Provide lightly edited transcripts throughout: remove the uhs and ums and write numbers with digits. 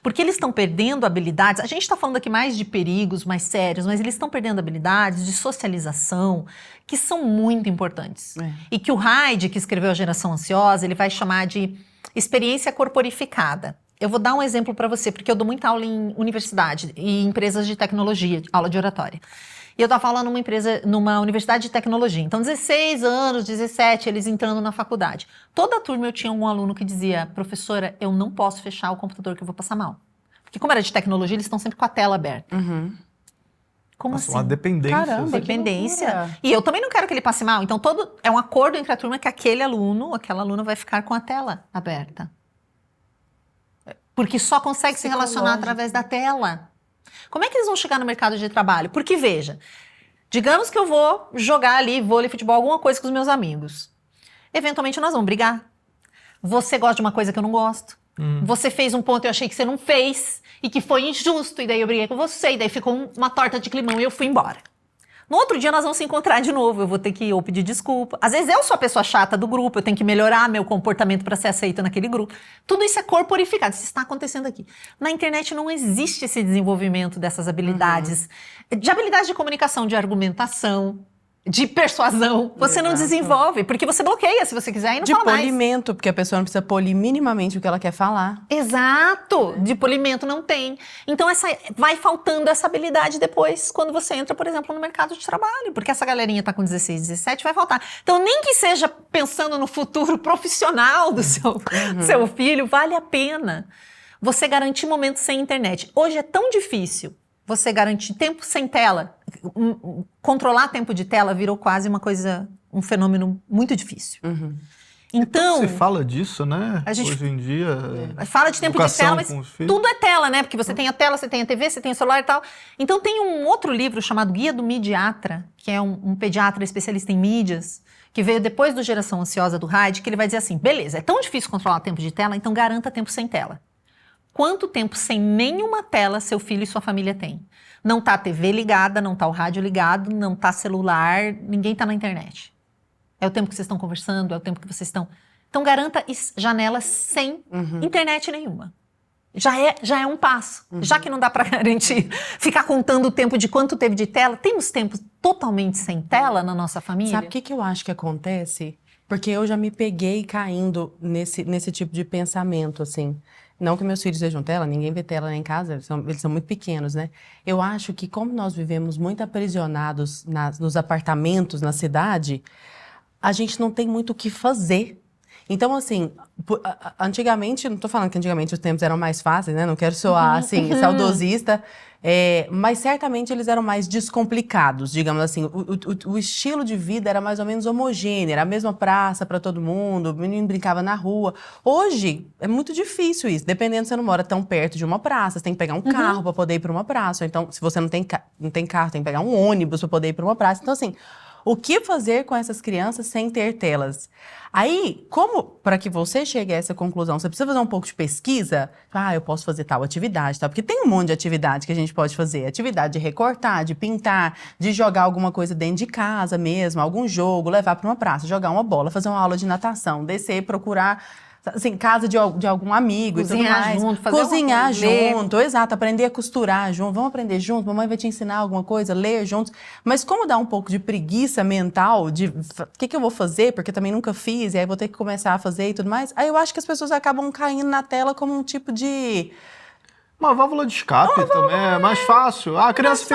Porque eles estão perdendo habilidades, a gente está falando aqui mais de perigos mais sérios, mas eles estão perdendo habilidades de socialização que são muito importantes. E que o Hyde, que escreveu A Geração Ansiosa, ele vai chamar de experiência corporificada. Eu vou dar um exemplo para você, porque eu dou muita aula em universidade e empresas de tecnologia, aula de oratória. E eu estava falando numa universidade de tecnologia. Então, 16 anos, 17, eles entrando na faculdade. Toda a turma eu tinha um aluno que dizia, professora, eu não posso fechar o computador que eu vou passar mal. Porque como era de tecnologia, eles estão sempre com a tela aberta. Como assim? Uma dependência. Caramba, dependência. E eu também não quero que ele passe mal. Então, é um acordo entre a turma que aquele aluno, aquela aluna vai ficar com a tela aberta. Porque só consegue se relacionar através da tela. Como é que eles vão chegar no mercado de trabalho? Porque, veja, digamos que eu vou jogar ali vôlei, futebol, alguma coisa com os meus amigos. Eventualmente nós vamos brigar. Você gosta de uma coisa que eu não gosto. Você fez um ponto e eu achei que você não fez. E que foi injusto. E daí eu briguei com você. E daí ficou uma torta de climão e eu fui embora. No outro dia nós vamos se encontrar de novo, eu vou ter que ou pedir desculpa. Às vezes eu sou a pessoa chata do grupo, eu tenho que melhorar meu comportamento para ser aceita naquele grupo. Tudo isso é corporificado, isso está acontecendo aqui. Na internet não existe esse desenvolvimento dessas habilidades, de habilidades de comunicação, de argumentação, de persuasão. Você não desenvolve, porque você bloqueia se você quiser e não fala mais. De polimento, porque a pessoa não precisa polir minimamente o que ela quer falar. Exato, de polimento não tem. Então vai faltando essa habilidade depois, quando você entra, por exemplo, no mercado de trabalho, porque essa galerinha tá com 16, 17, vai faltar. Então nem que seja pensando no futuro profissional do seu filho, vale a pena você garantir momentos sem internet. Hoje é tão difícil você garantir tempo sem tela, controlar tempo de tela virou quase um fenômeno muito difícil. Então, se fala disso, né? Hoje em dia. Fala de tempo de tela, mas tudo é tela, né? Porque você tem a tela, você tem a TV, você tem o celular e tal. Então tem um outro livro chamado Guia do Midiatra, que é um pediatra especialista em mídias, que veio depois do Geração Ansiosa do Hyde, que ele vai dizer assim, beleza, é tão difícil controlar o tempo de tela, então garanta tempo sem tela. Quanto tempo sem nenhuma tela seu filho e sua família têm? Não tá a TV ligada, não tá o rádio ligado, não tá celular, ninguém tá na internet. É o tempo que vocês estão conversando, é o tempo que vocês estão... Então garanta janelas sem internet nenhuma. Já é um passo. Já que não dá para garantir, ficar contando o tempo de quanto teve de tela, temos tempos totalmente sem tela na nossa família? Sabe o que eu acho que acontece? Porque eu já me peguei caindo nesse tipo de pensamento, assim. Não que meus filhos vejam tela, ninguém vê tela lá em casa, eles são muito pequenos, né? Eu acho que como nós vivemos muito aprisionados nos apartamentos, na cidade, a gente não tem muito o que fazer. Então, assim, antigamente, não tô falando que antigamente os tempos eram mais fáceis, né? Não quero soar, assim, saudosista, mas certamente eles eram mais descomplicados, digamos assim. O estilo de vida era mais ou menos homogêneo, era a mesma praça para todo mundo, o menino brincava na rua. Hoje, é muito difícil isso, dependendo se você não mora tão perto de uma praça, você tem que pegar um carro para poder ir para uma praça. Ou então, se você não tem carro, tem que pegar um ônibus para poder ir para uma praça. Então, assim... O que fazer com essas crianças sem ter telas? Aí, para que você chegue a essa conclusão, você precisa fazer um pouco de pesquisa? Eu posso fazer tal atividade, tal, porque tem um monte de atividade que a gente pode fazer. Atividade de recortar, de pintar, de jogar alguma coisa dentro de casa mesmo, algum jogo, levar para uma praça, jogar uma bola, fazer uma aula de natação, descer, procurar... Assim, casa de algum amigo cozinhar e tudo mais. Junto, cozinhar junto, exato, aprender a costurar junto, vamos aprender junto, mamãe vai te ensinar alguma coisa, ler juntos. Mas como dá um pouco de preguiça mental, de o que eu vou fazer, porque também nunca fiz, e aí vou ter que começar a fazer e tudo mais, aí eu acho que as pessoas acabam caindo na tela como um tipo de... Uma válvula de escape também, é mais fácil. A criança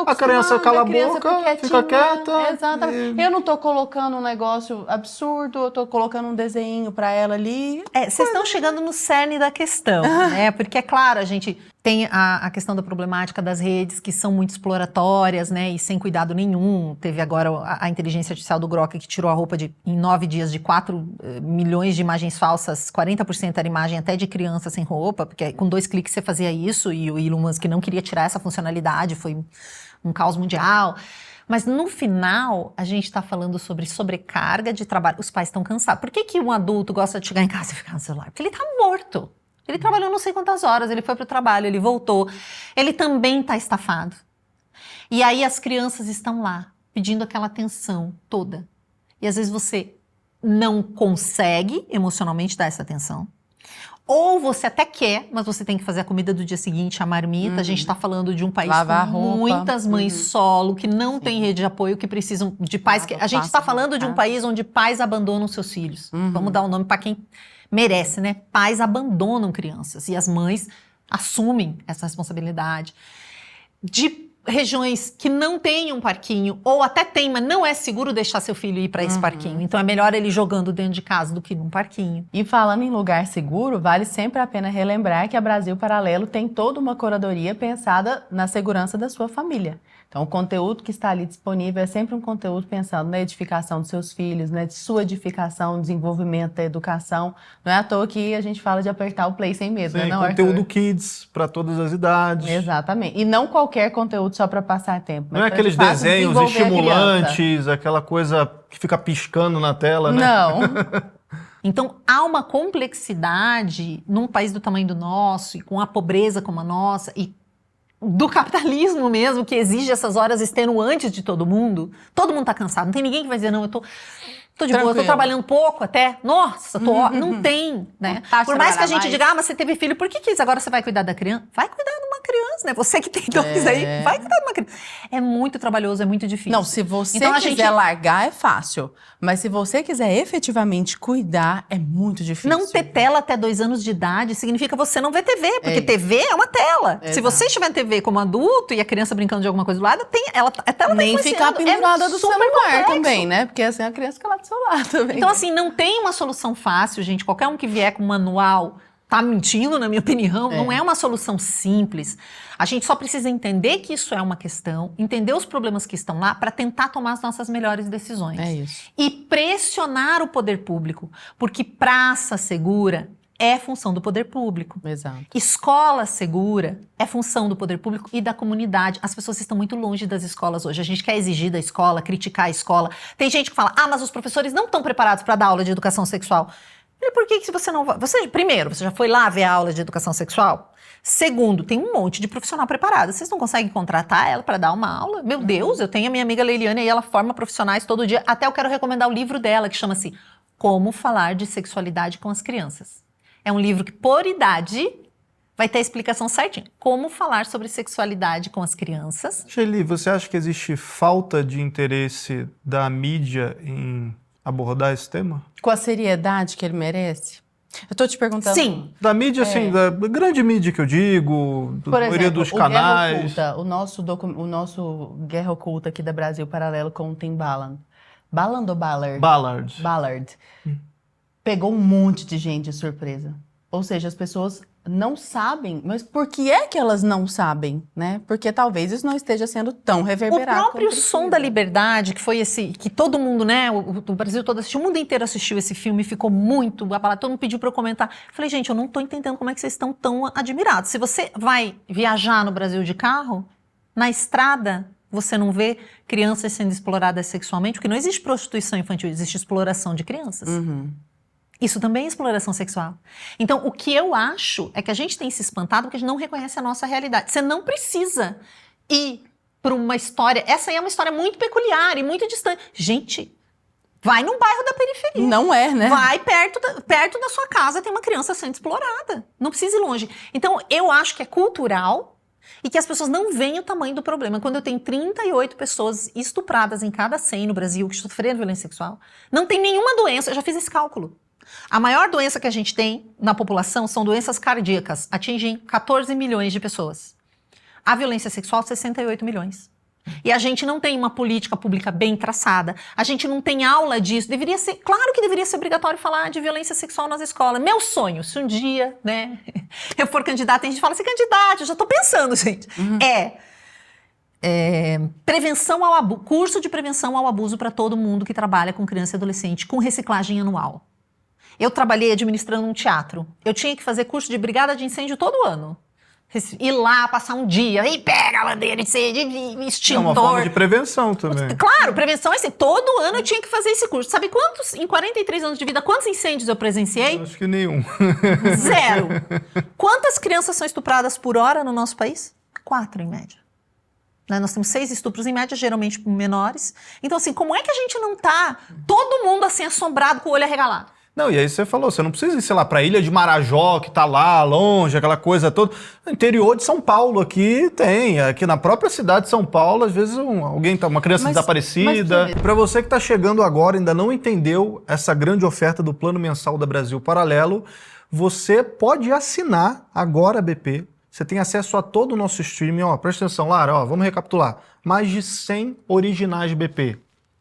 a criança cala a boca, fica quieta. Exatamente. Eu não tô colocando um negócio absurdo, eu tô colocando um desenho pra ela ali. Vocês estão chegando no cerne da questão, né? Porque, é claro, a gente tem a questão da problemática das redes, que são muito exploratórias, né? E sem cuidado nenhum. Teve agora a inteligência artificial do Grok, que tirou a roupa em 9 dias de 4 milhões de imagens falsas, 40% era imagem até de criança sem roupa, porque com 2 cliques você fazia isso, e o Elon Musk não queria tirar essa funcionalidade, foi um caos mundial. Mas no final, a gente está falando sobre sobrecarga de trabalho. Os pais estão cansados. Por que um adulto gosta de chegar em casa e ficar no celular? Porque ele está morto. Ele trabalhou não sei quantas horas, ele foi para o trabalho, ele voltou. Ele também está estafado. E aí as crianças estão lá, pedindo aquela atenção toda. E às vezes você não consegue emocionalmente dar essa atenção. Ou você até quer, mas você tem que fazer a comida do dia seguinte, a marmita. A gente está falando de um país com muitas mães solo, que não tem rede de apoio, que precisam de pais. A gente está falando de um país onde pais abandonam seus filhos. Vamos dar um nome para quem merece, né? Pais abandonam crianças e as mães assumem essa responsabilidade. De regiões que não têm um parquinho, ou até tem, mas não é seguro deixar seu filho ir para esse parquinho. Então é melhor ele jogando dentro de casa do que num parquinho. E falando em lugar seguro, vale sempre a pena relembrar que a Brasil Paralelo tem toda uma curadoria pensada na segurança da sua família. Então o conteúdo que está ali disponível é sempre um conteúdo pensando na edificação dos seus filhos, né, de sua edificação, desenvolvimento da educação. Não é à toa que a gente fala de apertar o play sem medo, sim, né? Não, conteúdo Arthur? Kids para todas as idades. Exatamente. E não qualquer conteúdo só para passar tempo. Não é aqueles desenhos estimulantes, aquela coisa que fica piscando na tela, né? Não. Então, há uma complexidade num país do tamanho do nosso, e com a pobreza como a nossa, e do capitalismo mesmo, que exige essas horas extenuantes de todo mundo. Todo mundo tá cansado. Não tem ninguém que vai dizer, não, eu tô de boa, eu tô trabalhando pouco até. Nossa, não tem, né? Por mais que a gente diga, mas você teve filho, por que isso? Agora você vai cuidar da criança? Vai cuidar de uma criança, né? Você que tem dois aí, vai cuidar de uma criança. É muito trabalhoso, é muito difícil. Não, se você quiser largar, é fácil. Mas se você quiser efetivamente cuidar, é muito difícil. Não ter tela até 2 anos de idade significa você não ver TV, porque TV é uma tela. Exato. Se você estiver em TV como adulto e a criança brincando de alguma coisa do lado, a tela nem ficar pendurada do celular também, né? Porque assim a criança fica lá do seu lado também. Então assim, não tem uma solução fácil, gente. Qualquer um que vier com um manual tá mentindo, na minha opinião. Não é uma solução simples. A gente só precisa entender que isso é uma questão, entender os problemas que estão lá para tentar tomar as nossas melhores decisões. É isso. E pressionar o poder público, porque praça segura é função do poder público. Exato. Escola segura é função do poder público e da comunidade. As pessoas estão muito longe das escolas hoje. A gente quer exigir da escola, criticar a escola. Tem gente que fala, mas os professores não estão preparados para dar aula de educação sexual. E por que você não vai? Primeiro, você já foi lá ver a aula de educação sexual? Segundo, tem um monte de profissional preparado. Vocês não conseguem contratar ela para dar uma aula? Meu Deus, eu tenho a minha amiga Leiliane e ela forma profissionais todo dia. Até eu quero recomendar o livro dela, que chama-se Como Falar de Sexualidade com as Crianças. É um livro que, por idade, vai ter a explicação certinha. Como falar sobre sexualidade com as crianças. Shelly, você acha que existe falta de interesse da mídia em abordar esse tema? Com a seriedade que ele merece? Eu tô te perguntando. Sim. Da mídia, assim, da grande mídia que eu digo, da maioria dos canais. Guerra Oculta, o nosso Guerra Oculta aqui da Brasil Paralelo com o Tim Ballard. Ballard ou Ballard? Ballard. Ballard. Pegou um monte de gente de surpresa. Ou seja, as pessoas não sabem, mas por que é que elas não sabem, né? Porque talvez isso não esteja sendo tão reverberado. O próprio Som da Liberdade, que foi esse, que todo mundo, né, o Brasil todo assistiu, o mundo inteiro assistiu esse filme, ficou muito abalado, todo mundo pediu para eu comentar. Falei, gente, eu não tô entendendo como é que vocês estão tão admirados. Se você vai viajar no Brasil de carro, na estrada, você não vê crianças sendo exploradas sexualmente, porque não existe prostituição infantil, existe exploração de crianças. Isso também é exploração sexual. Então, o que eu acho é que a gente tem se espantado porque a gente não reconhece a nossa realidade. Você não precisa ir para uma história... Essa aí é uma história muito peculiar e muito distante. Gente, vai num bairro da periferia. Não é, né? Vai perto da sua casa, tem uma criança sendo explorada. Não precisa ir longe. Então, eu acho que é cultural e que as pessoas não veem o tamanho do problema. Quando eu tenho 38 pessoas estupradas em cada 100 no Brasil que sofreram violência sexual, não tem nenhuma doença, eu já fiz esse cálculo. A maior doença que a gente tem na população são doenças cardíacas, atingem 14 milhões de pessoas. A violência sexual, 68 milhões. E a gente não tem uma política pública bem traçada, a gente não tem aula disso. Deveria ser, claro que deveria ser obrigatório falar de violência sexual nas escolas. Meu sonho, se um dia, né, eu for candidata, a gente fala assim, candidata, eu já tô pensando, gente. Prevenção ao abuso, curso de prevenção ao abuso para todo mundo que trabalha com criança e adolescente, com reciclagem anual. Eu trabalhei administrando um teatro. Eu tinha que fazer curso de brigada de incêndio todo ano. Ir lá, passar um dia, e pega a bandeira de incêndio, extintor. É uma forma de prevenção também. Claro, prevenção é assim. Todo ano eu tinha que fazer esse curso. Sabe quantos, em 43 anos de vida, quantos incêndios eu presenciei? Eu acho que nenhum. 0. Quantas crianças são estupradas por hora no nosso país? 4, em média. Nós temos 6 estupros em média, geralmente menores. Então, assim, como é que a gente não tá todo mundo assim assombrado com o olho arregalado? Não, e aí você falou, você não precisa ir, sei lá, pra Ilha de Marajó, que tá lá, longe, aquela coisa toda. No interior de São Paulo aqui tem, aqui na própria cidade de São Paulo, às vezes uma criança desaparecida. Pra você que tá chegando agora, ainda não entendeu essa grande oferta do Plano Mensal da Brasil Paralelo, você pode assinar agora a BP. Você tem acesso a todo o nosso streaming. Ó, presta atenção, Lara, ó, vamos recapitular. Mais de 100 originais BP.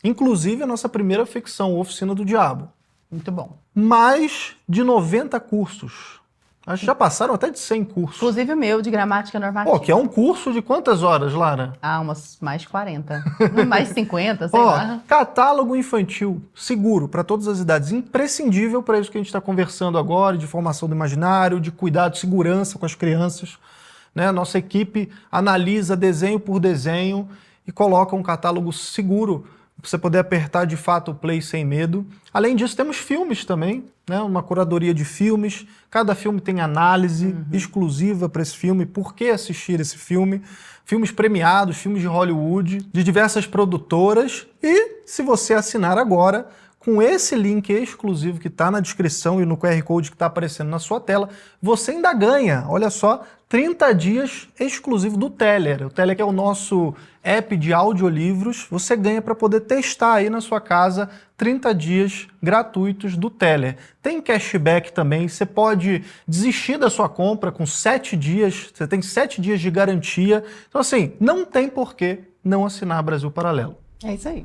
Inclusive a nossa primeira ficção, Oficina do Diabo. Muito bom. Mais de 90 cursos. Acho que já passaram até de 100 cursos. Inclusive o meu, de gramática normativa. Pô, que é um curso de quantas horas, Lara? Umas mais de 40. Mais de 50, sei lá. Catálogo infantil, seguro, para todas as idades. Imprescindível para isso que a gente está conversando agora, de formação do imaginário, de cuidado, segurança com as crianças. Né? Nossa equipe analisa desenho por desenho e coloca um catálogo seguro para você poder apertar de fato o play sem medo. Além disso, temos filmes também, né? Uma curadoria de filmes. Cada filme tem análise exclusiva para esse filme, por que assistir esse filme. Filmes premiados, filmes de Hollywood, de diversas produtoras. E se você assinar agora, com esse link exclusivo que está na descrição e no QR Code que está aparecendo na sua tela, você ainda ganha, olha só, 30 dias exclusivo do Teller. O Teller que é o nosso app de audiolivros, você ganha para poder testar aí na sua casa 30 dias gratuitos do Teller. Tem cashback também, você pode desistir da sua compra com 7 dias, você tem 7 dias de garantia. Então assim, não tem por que não assinar Brasil Paralelo. É isso aí.